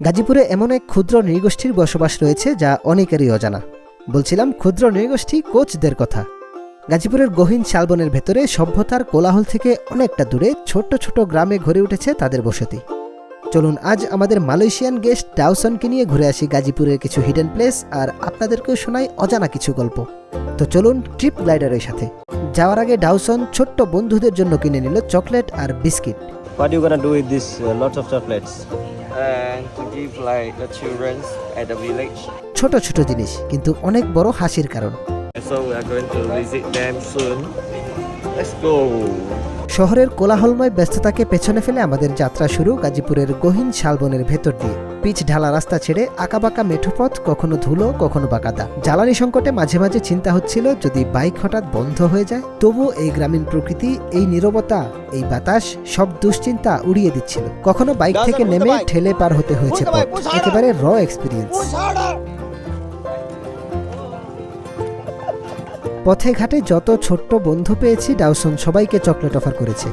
গাজীপুরে এমন এক ক্ষুদ্র নৃগোষ্ঠীর বসবাস রয়েছে যা অনেকেরই অজানা। বলছিলাম ক্ষুদ্র নৃগোষ্ঠী কোচদের কথা। গাজীপুরের গহীন শালবনের ভেতরে সভ্যতার কোলাহল থেকে অনেকটা দূরে ছোট্ট ছোট গ্রামে গড়ে উঠেছে তাদের বসতি। চলুন আজ আমাদের মালয়েশিয়ান গেস্ট ডাওসনকে নিয়ে ঘুরে আসি গাজীপুরের কিছু হিডেন প্লেস, আর আপনাদেরকেও শোনাই অজানা কিছু গল্প। তো চলুন ট্রিপ গ্লাইডারের সাথে। যাওয়ার আগে ডাওসন ছোট্ট বন্ধুদের জন্য কিনে নিল চকলেট আর biscuit. What are you gonna do with this lots of chocolates? And to give like the children at the village. ছোট ছোট জিনিস কিন্তু অনেক বড় হাসির কারণ। So we are going to visit them soon. Let's go. শহরের কোলাহলময় ব্যস্ততাকে পেছনে ফেলে আমাদের যাত্রা শুরু গাজীপুরের গহীন শালবনের ভেতর দিয়ে। পিচ ঢালা রাস্তা ছেড়ে আঁকাবাঁকা মেঠোপথ, কখনো ধুলো কখনো বা কাদা। জ্বালানি সংকটে মাঝে মাঝে চিন্তা হচ্ছিল যদি বাইক হঠাৎ বন্ধ হয়ে যায়। তবু এই গ্রামীণ প্রকৃতি, এই নীরবতা, এই বাতাস সব দুশ্চিন্তা উড়িয়ে দিচ্ছিল। কখনো বাইক থেকে নেমে ঠেলে পার হতে হয়েছে পথ, একেবারে র এক্সপিরিয়েন্স। পথে ঘাটে যত ছোট্ট বন্ধু পেয়েছি ডাওসন সবাইকে চকলেট অফার করেছে,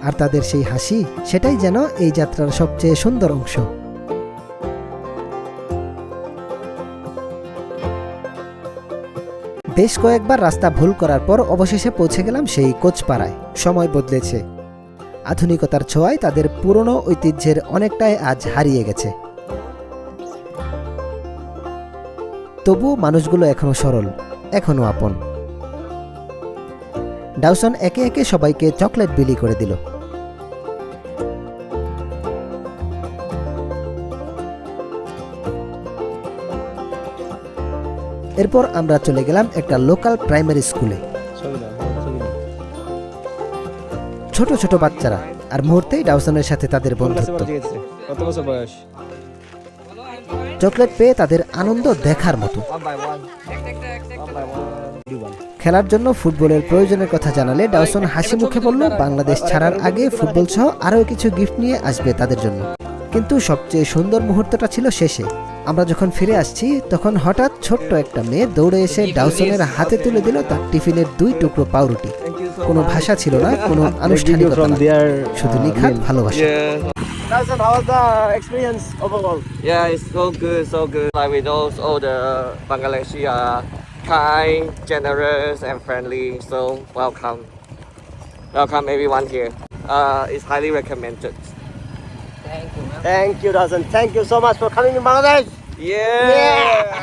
আর তাদের সেই হাসি, সেটাই যেন এই যাত্রার সবচেয়ে সুন্দর অংশ। বেশ কয়েকবার রাস্তা ভুল করার পর অবশেষে পৌঁছে গেলাম সেই কোচপাড়ায়। সময় বদলেছে, আধুনিকতার ছোঁয়ায় তাদের পুরনো ঐতিহ্যের অনেকটাই আজ হারিয়ে গেছে। তবু মানুষগুলো এখনো সরল, এখনো আপন। ডাওসন একে একে সবাইকে চকলেট বিলি করে দিল। এরপর আমরা চলে গেলাম একটা লোকাল প্রাইমারি স্কুলে। ছোট ছোট বাচ্চারা, আর মুহূর্তেই ডাওসনের সাথে তাদের বন্ধুত্ব। কত বছর বয়স? চকলেট পেয়ে তাদের আনন্দ দেখার মতো। খেলার জন্য ফুটবলের প্রয়োজনের কথা জানালে ডাওসন হাসি মুখে বলল বাংলাদেশ ছাড়ার আগে ফুটবল সহ আরও কিছু গিফট নিয়ে আসবে তাদের জন্য। কিন্তু সবচেয়ে সুন্দর মুহূর্তটা ছিল শেষে। আমরা যখন ফিরে আসছি তখন হঠাৎ ছোট্ট একটা মেয়ে দৌড়ে এসে ডাওসনের হাতে তুলে দিল তার টিফিনের 2 টুকরো পাউরুটি। কোনো ভাষা ছিল না, কোনো আনুষ্ঠানিকতা না, শুধু নিখাত ভালোবাসা। Dawson, how was the experience overall? Yeah, it's so good, so good. Like we know all the Bangladeshi are kind, generous, and friendly. So welcome everyone here. It's highly recommended. Thank you, Dawson. Thank you so much for coming to Bangladesh. Yeah.